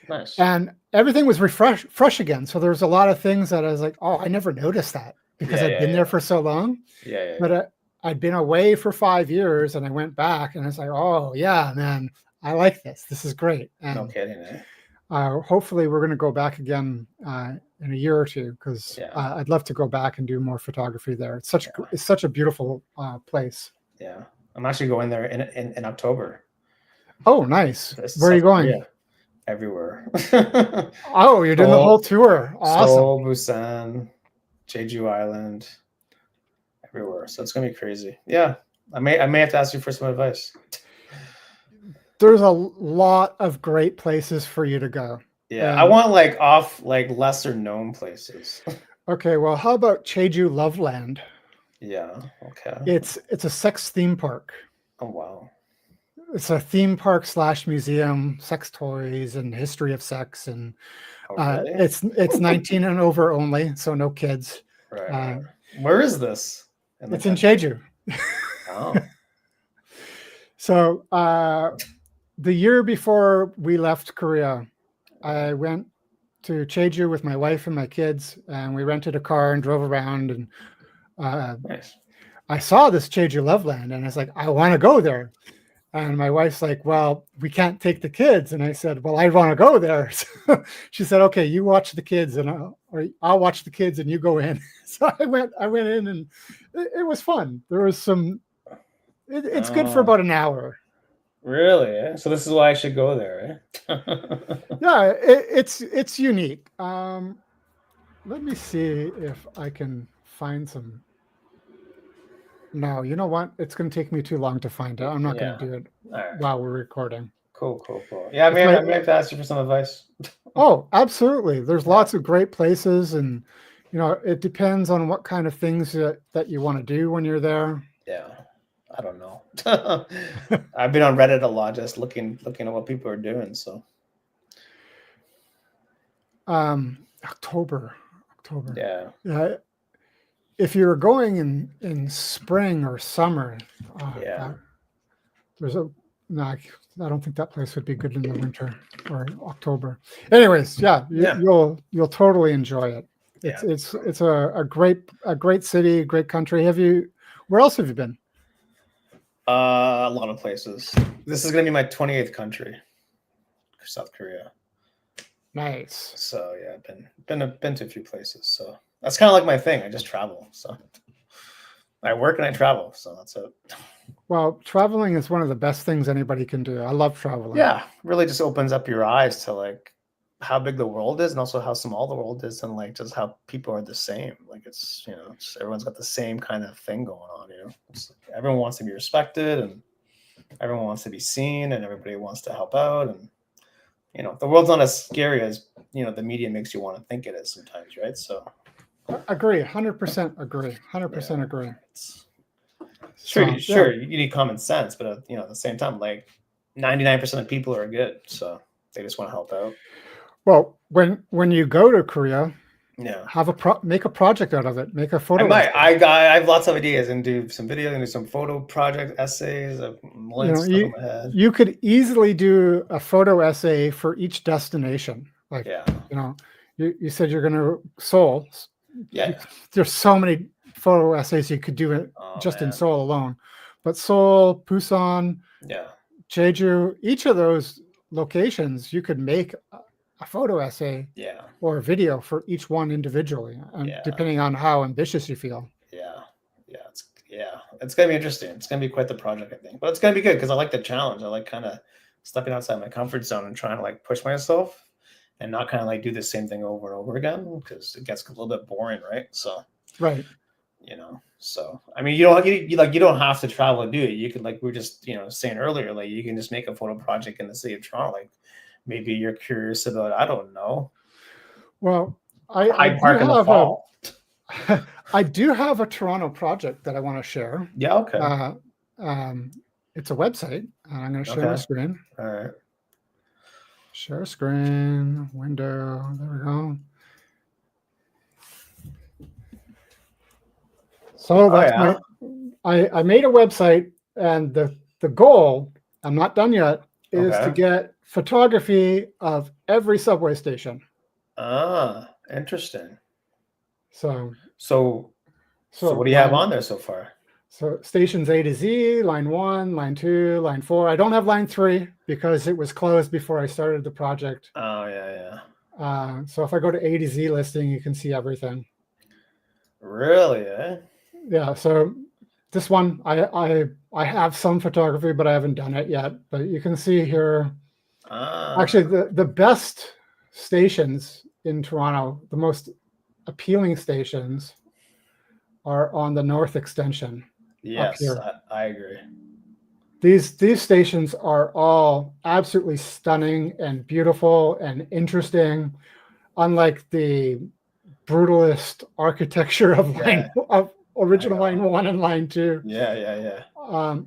nice. and everything was fresh again. So there was a lot of things that I was like, oh, I never noticed that because Yeah, I'd yeah, been there yeah, for so long. yeah, yeah, But yeah. I'd been away for 5 years, and I went back, and I was like, oh yeah, man, I like this. This is great, No and kidding, eh? hopefully we're going to go back again in a year or two because Yeah, I'd love to go back and do more photography there. yeah, It's such a beautiful place. yeah. I'm actually going there in October. Oh, nice. This is Where are you South going? Korea, everywhere. Oh, you're doing the whole Seoul, tour. Awesome. Seoul, Busan, Jeju Island, everywhere. So it's gonna be crazy. Yeah, I may have to ask you for some advice. There's a lot of great places for you to go. Yeah, I And want like lesser known places. okay, well, how about Jeju Loveland? Yeah. Okay. It's a sex theme park. Oh wow. It's a theme park slash museum, sex toys and history of sex, and Oh really? it's 19 and over only, so no kids. Right. Uh, Right. Where is this in the it's in country? Jeju. Oh. So the year before we left Korea, I went to Jeju with my wife and my kids, and we rented a car and drove around. And Nice. I saw this Jeju Loveland, and I was like, I want to go there. And my wife's like, well, we can't take the kids. And I said, well, I want to go there. So she said, okay, you watch the kids and I'll watch the kids and you go in. So I went in, and it was fun. There was it's good for Oh, about an hour. really? Eh? So this is why I should go there, eh? Yeah, it's unique. Let me see if I can find some. No, you know what? It's going to take me too long to find it. I'm not going Yeah. to do it All right. while we're recording. Cool, cool, cool. Yeah, If my I may have to ask you for some advice. Oh, absolutely. There's Yeah. lots of great places, and it depends on what kind of things that you want to do when you're there. Yeah. I don't know. I've been on Reddit a lot, just looking at what people are doing. So October. yeah, Yeah, if you're going in spring or summer, yeah, there's a no, I don't think that place would be good in the winter or October. Anyways, yeah, Yeah. you'll totally enjoy it. yeah. It's a great city, great country. Where else have you been? A lot of places. This is gonna be my 28th country, South Korea. Nice. So yeah, I've been to a few places. So that's kind of like my thing. I just travel. So I work and I travel. So that's it. Well, traveling is one of the best things anybody can do. I love traveling. Yeah, really just opens up your eyes to like how big the world is and also how small the world is and like just how people are the same. Like it's everyone's got the same kind of thing going on. It's like everyone wants to be respected and everyone wants to be seen and everybody wants to help out and the world's not as scary as the media makes you want to think it is sometimes, right? So Agree. 100% agree. 100% agree. Sure, So, you need common sense, but at the same time, like 99% of people are good, so they just want to help out. well, when you go to Korea, Yeah, make a project out of it. Make a photo. I have lots of ideas and do some video and do some photo project essays. I've stuff in my head. You could easily do a photo essay for each destination. Like, Yeah, you said you're going to Seoul. yeah. There's so many photo essays you could do it just in Seoul alone. But Seoul, Busan, Yeah, Jeju, each of those locations, you could make a photo essay yeah, or a video for each one individually, depending on how ambitious you feel. yeah. It's gonna be interesting. It's gonna be quite the project, I think, but it's gonna be good because I like the challenge. I like kind of stepping outside my comfort zone and trying to like push myself. and not kind of like do the same thing over and over again, because it gets a little bit boring, right? So, Right. so I mean, you don't have to travel to do it. You could, like we were just saying earlier, like you can just make a photo project in the city of Toronto. Like maybe you're curious about, I don't know, Well, I Hyde do Park in the have fall. I do have a Toronto project that I want to share. Yeah. Okay. It's a website, and I'm going to share my Okay. screen. All right. Share screen, window. There we go. So that's yeah. I made a website, and the goal, I'm not done yet, is to Okay. get photography of every subway station. Ah, interesting. So So what do you have on there so far? So stations A to Z, line 1, line 2, line 4. I don't have line 3 because it was closed before I started the project. Oh yeah. So if I go to A to Z listing, you can see everything. Really? Eh? Yeah. So this one, I have some photography, but I haven't done it yet. But you can see here, actually, the best stations in Toronto, the most appealing stations, are on the North Extension. Up Yes, here. I agree. These stations are all absolutely stunning and beautiful and interesting, unlike the brutalist architecture of original line 1 and line 2. Yeah.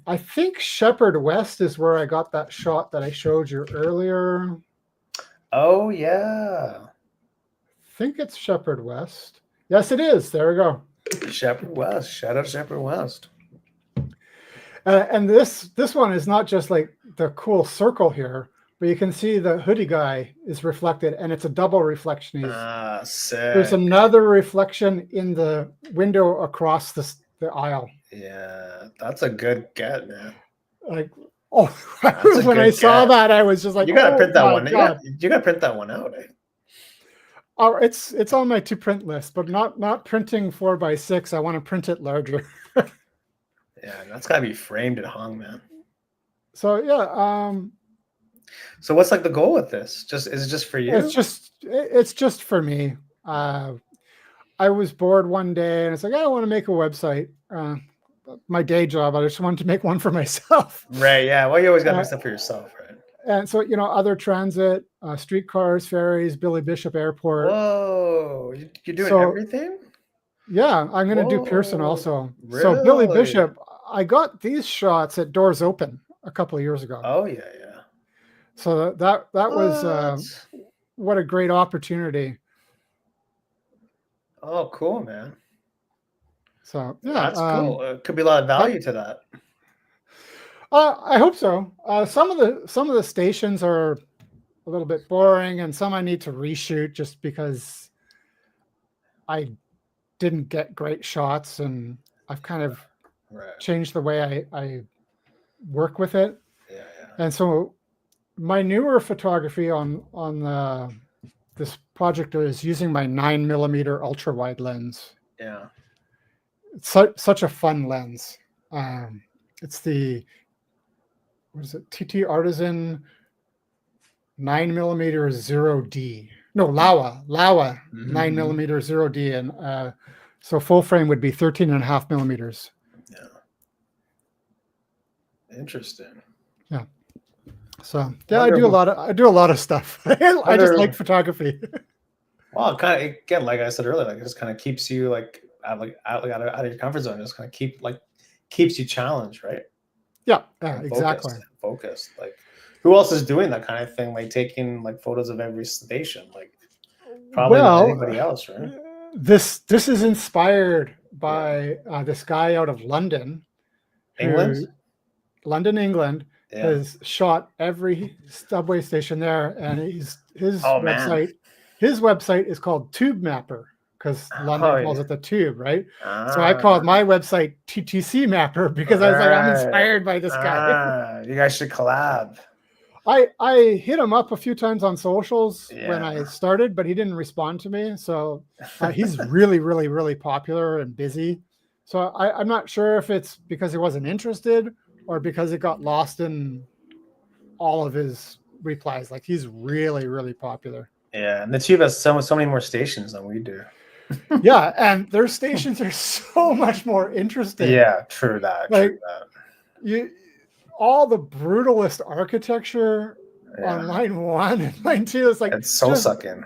I think Shepherd West is where I got that shot that I showed you earlier. Oh yeah. I think it's Shepherd West. Yes, it is. There we go. Shepherd West. Shout out Shepherd West. And this one is not just like the cool circle here, but you can see the hoodie guy is reflected, and it's a double reflection. Sick. There's another reflection in the window across the aisle. Yeah, that's a good get, man. Like, when I saw that, I was just like, you gotta print that one. God. You gotta print that one out. Eh? Oh, it's on my to print list, but not printing 4x6. I want to print it larger. Yeah, that's gotta be framed and hung, man. So yeah. So what's like the goal with this? Is it just for you? It's just for me. I was bored one day, and it's like, I want to make a website. My day job, I just wanted to make one for myself. Right. Yeah. Well, you always got to make stuff for yourself, right? And so, other transit, streetcars, ferries, Billy Bishop Airport. Whoa, you're doing everything? Yeah, I'm going to do Pearson also. Really? So Billy Bishop, I got these shots at Doors Open a couple of years ago. Oh yeah. So that was what a great opportunity. Oh, cool, man. So yeah, that's cool. It could be a lot of value to that. I hope so. Some of the stations are a little bit boring, and some I need to reshoot just because I didn't get great shots, and I've kind of changed the way I work with it. Yeah. And so my newer photography on this project is using my 9mm ultra wide lens. Yeah. It's such a fun lens. It's the, what is it? TT Artisan 9mm 0D. No, Laowa 9mm 0D. And so full frame would be 13.5 millimeters. Yeah. Interesting. Yeah. So yeah, I do a lot of stuff. I just like photography. Well, kind of, again, like I said earlier, like it just kind of keeps you like out of your comfort zone. Just kind of keeps you challenged, right? Yeah, exactly. Focused. Like, who else is doing that kind of thing? Like taking like photos of every station. Like, probably not anybody else, right? This is inspired by this guy out of London, England. Yeah. Has shot every subway station there, and his website is called Tube Mapper because London calls it the Tube, right? So I called my website TTC Mapper because I was like, I'm inspired by this guy. You guys should collab. I hit him up a few times on socials when I started, but he didn't respond to me. So he's really, really, really popular and busy. So I'm not sure if it's because he wasn't interested or because it got lost in all of his replies. Like, he's really, really popular. Yeah, and the tube has so many more stations than we do. Yeah, and their stations are so much more interesting. Yeah, true that. Like True that. you, all the brutalist architecture Yeah, on line 1 and line 2 is like it's so just sucking.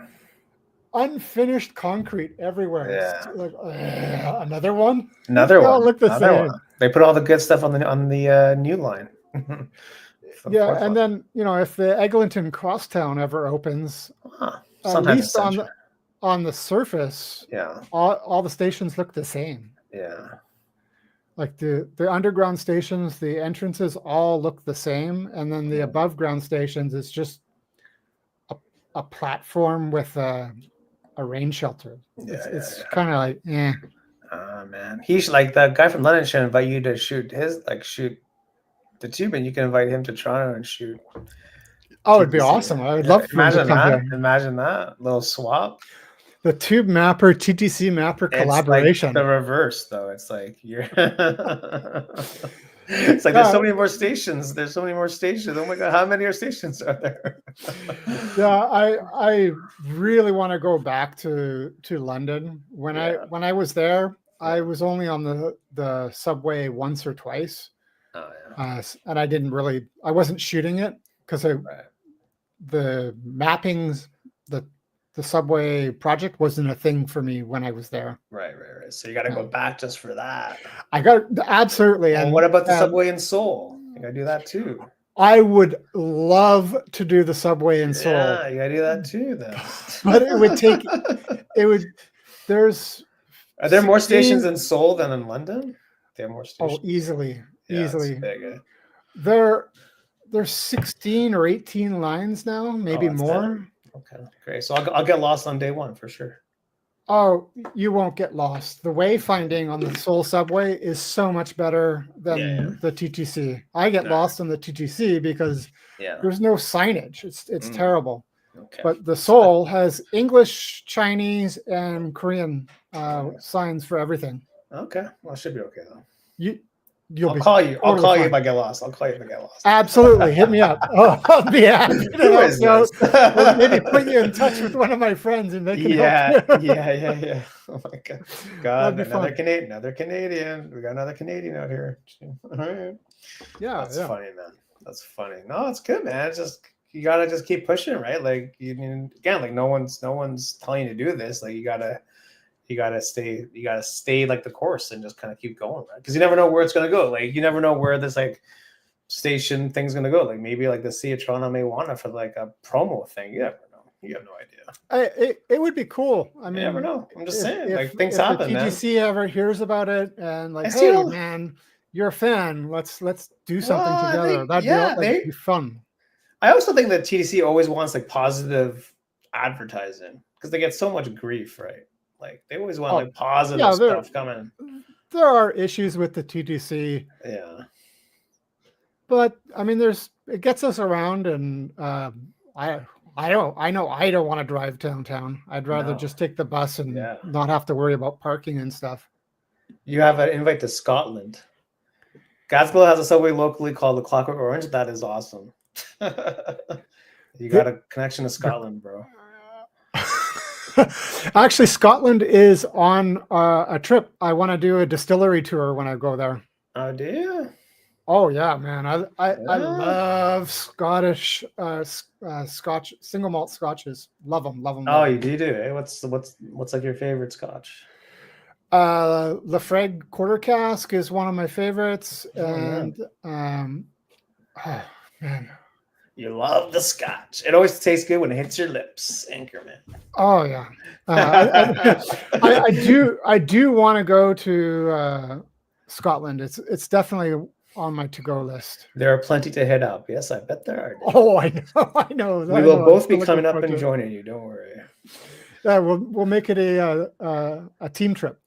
unfinished concrete everywhere. It's Yeah, like another one. another They all one. look the Another one. same. They put all the good stuff on the new line. The Yeah, fourth and one. then if the Eglinton Crosstown ever opens, Huh. at Sometime least this century. on the surface, Yeah, all the stations look the same. yeah. Like the underground stations, the entrances all look the same, and then the Yeah. above ground stations is just a platform with a rain shelter. It's Yeah. kind of like, eh. Oh man, he should, like the guy from London should invite you to shoot the tube, and you can invite him to Toronto and shoot. Oh, it'd be TTC. awesome. I would Yeah, love for him to imagine come that. here. Imagine that little swap. The Tube Mapper TTC Mapper collaboration. It's like the reverse, though. It's like you're. It's like there's so many more stations. There's so many more stations. Oh my god, how many stations are there? Yeah, I really want to go back to London. When I was there, I was only on the subway once or twice. Oh yeah. And I wasn't shooting it because the mappings, the subway project wasn't a thing for me when I was there. Right. So you got to go back just for that. I got absolutely. And what about the subway in Seoul? You got to do that too. I would love to do the subway in Seoul. Yeah, you got to do that too, then. But Are there more stations in Seoul than in London? There are more stations. Oh, easily. It's big, eh? There's 16 or 18 lines now, maybe more. Okay, great. So I'll get lost on day one for sure. Oh, you won't get lost. The wayfinding on the Seoul subway is so much better than the TTC. I get lost on the TTC because there's no signage. It's terrible. Okay. But the Seoul has English, Chinese, and Korean signs for everything. Okay, well, it should be okay though. I'll call you. I'll call you if I get lost. Absolutely, hit me up. Oh, I'll be happy to help you out. Or maybe put you in touch with one of my friends, and they can help you. Yeah. Oh my god, another Canadian. We got another Canadian out here. All right. Yeah, that's funny, man. That's funny. No, it's good, man. It's just you gotta just keep pushing, right? Like again, like no one's telling you to do this. Like you gotta stay like the course and just kind of keep going, right? Because you never know where it's gonna go. Like you never know where this like station thing's gonna go. Like maybe like the City of Toronto may want it for like a promo thing. You never know. You have no idea. It would be cool. I mean, you never know. I'm just saying, like things happen. If the TTC ever hears about it and like, hey man, you're a fan. Let's do something together. That'd be fun. I also think that TTC always wants like positive advertising because they get so much grief, right? Like they always want like positive stuff coming. There are issues with the TTC. Yeah. But I mean, it gets us around, and I don't want to drive downtown. I'd rather just take the bus and not have to worry about parking and stuff. You have an invite to Scotland. Gadsville has a subway locally called the Clockwork Orange. That is awesome. You got a connection to Scotland, bro. Actually, Scotland is on a trip. I want to do a distillery tour when I go there. Oh, do you? Oh yeah, man. I love Scottish Scotch single malt scotches. Love them. Oh, you do, eh? What's like your favorite Scotch? Lafroig Quarter Cask is one of my favorites, and oh man. You love the Scotch. It always tastes good when it hits your lips, Anchorman. Oh yeah, I do want to go to Scotland. It's definitely on my to-go list. There are plenty to hit up. Yes, I bet there are. Oh, I know. We will both be coming up and joining you. Don't worry. Yeah, we'll make it a team trip.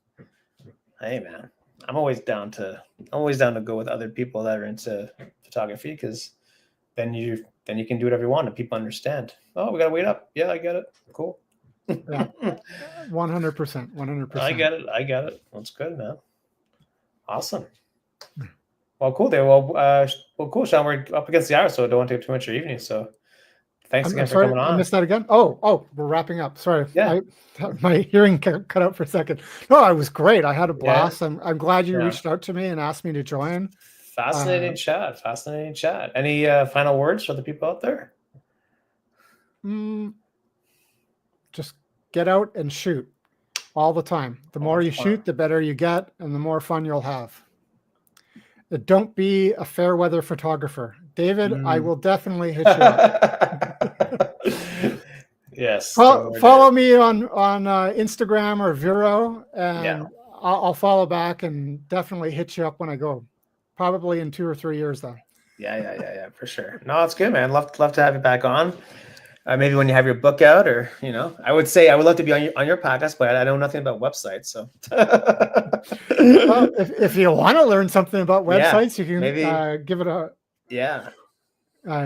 Hey man, I'm always down to go with other people that are into photography because then you can do whatever you want and people understand. Oh, we gotta wait up. Yeah, I get it. Cool. Yeah, 100%. I get it. That's good, man. Awesome. Well, cool. There. Well, cool, Sean. We're up against the hour, so I don't want to take too much of your evening. So, Thanks I'm again for sorry, coming I on. missed that again. Oh, we're wrapping up. Sorry, Yeah. my hearing cut out for a second. No, I was great. I had a Yeah. blast. I'm glad you Yeah. reached out to me and asked me to join. Fascinating chat. Fascinating chat. Any final words for the people out there? Just get out and shoot all the time. The more you shoot, the better you get, and the more fun you'll have. Don't be a fair weather photographer. David, I will definitely hit you up. Yes. Follow me on Instagram or Vero, and Yeah. I'll follow back and definitely hit you up when I go. Probably in 2 or 3 years, though. Yeah, for sure. No, it's good, man. Love to have you back on. Maybe when you have your book out, or I would say I would love to be on your podcast, but I know nothing about websites. So, well, if you want to learn something about websites, you can maybe give it a yeah.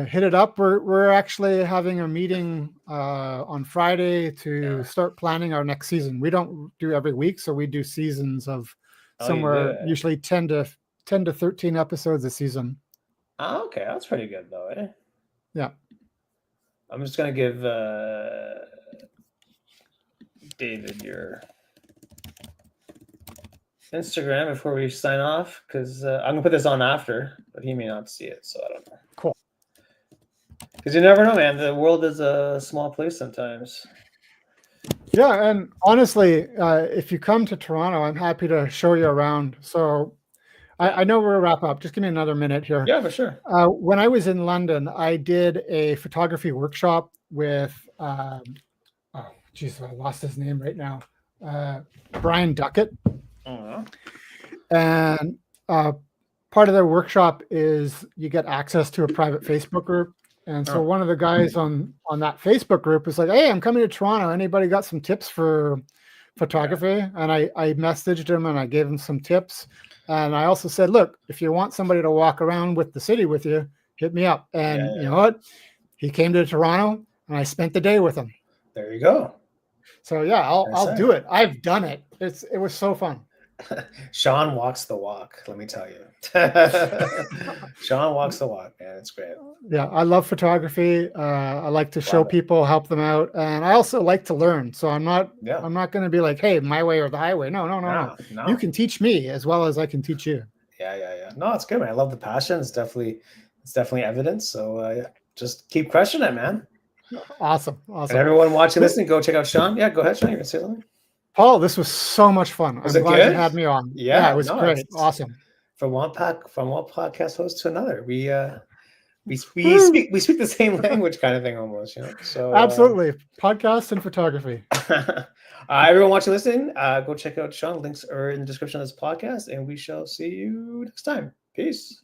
Hit it up. We're actually having a meeting on Friday to start planning our next season. We don't do every week, so we do seasons of somewhere usually 10 to 13 episodes a season. Oh, okay, that's pretty good though, eh? Yeah. I'm just gonna give David your Instagram before we sign off, because I'm gonna put this on after, but he may not see it, so I don't know. Cool. Because you never know, man. The world is a small place sometimes. Yeah, and honestly, if you come to Toronto, I'm happy to show you around. So I know we'll wrap up. Just give me another minute here. Yeah, for sure. When I was in London, I did a photography workshop with, I lost his name right now, Brian Duckett. And part of their workshop is you get access to a private Facebook group. And so one of the guys on that Facebook group is like, hey, I'm coming to Toronto. Anybody got some tips for photography? Yeah. And I messaged him and I gave him some tips. And I also said, look, if you want somebody to walk around with the city with you, hit me up. And you know what? He came to Toronto and I spent the day with him. There you go. So yeah, I'll do it. I've done it. It was so fun. Sean walks the walk, let me tell you. Sean walks the walk, man. It's great. Yeah, I love photography. I like to show people, help them out, and I also like to learn. So I'm not going to be like, hey, my way or the highway. No. You can teach me as well as I can teach you. Yeah. No, it's good, man. I love the passion. It's definitely evidence. So just keep crushing it, man. Awesome. And everyone watching, listening, go check out Sean. Yeah, go ahead, Sean. You can say something. Paul, this was so much fun. I'm glad you had me on. Yeah, it was great. Awesome. From one podcast host to another, we speak the same language, kind of thing, almost. So absolutely, podcast and photography. Everyone watching, listening, go check out Sean. Links are in the description of this podcast, and we shall see you next time. Peace.